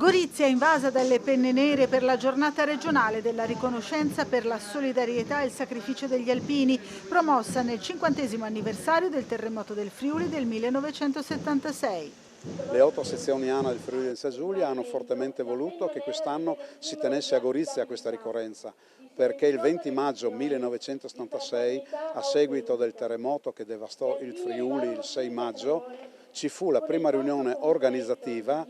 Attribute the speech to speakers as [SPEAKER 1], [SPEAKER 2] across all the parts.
[SPEAKER 1] Gorizia invasa dalle penne nere per la giornata regionale della riconoscenza per la solidarietà e il sacrificio degli alpini, promossa nel 50° anniversario del terremoto del Friuli del 1976.
[SPEAKER 2] Le 8 sezioni ANA del Friuli Venezia Giulia hanno fortemente voluto che quest'anno si tenesse a Gorizia questa ricorrenza, perché il 20 maggio 1976, a seguito del terremoto che devastò il Friuli il 6 maggio, ci fu la prima riunione organizzativa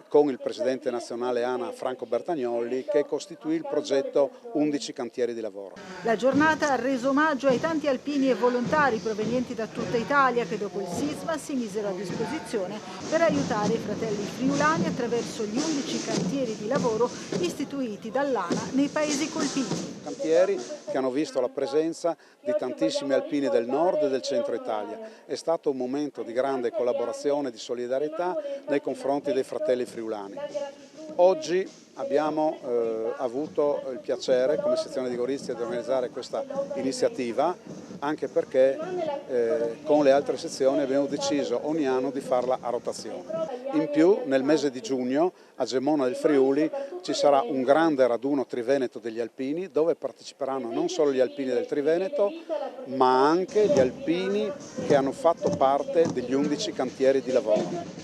[SPEAKER 2] con il presidente nazionale ANA Franco Bertagnolli che costituì il progetto 11 cantieri di lavoro.
[SPEAKER 1] La giornata ha reso omaggio ai tanti alpini e volontari provenienti da tutta Italia che dopo il sisma si misero a disposizione per aiutare i fratelli friulani attraverso gli 11 cantieri di lavoro istituiti dall'ANA nei paesi colpiti.
[SPEAKER 2] Cantieri che hanno visto la presenza di tantissimi alpini del nord e del centro Italia. È stato un momento di grande collaborazione e di solidarietà nei confronti dei fratelli friulani. Oggi abbiamo avuto il piacere come sezione di Gorizia di organizzare questa iniziativa, anche perché con le altre sezioni abbiamo deciso ogni anno di farla a rotazione. In più nel mese di giugno a Gemona del Friuli ci sarà un grande raduno triveneto degli alpini dove parteciperanno non solo gli alpini del Triveneto ma anche gli alpini che hanno fatto parte degli 11 cantieri di lavoro.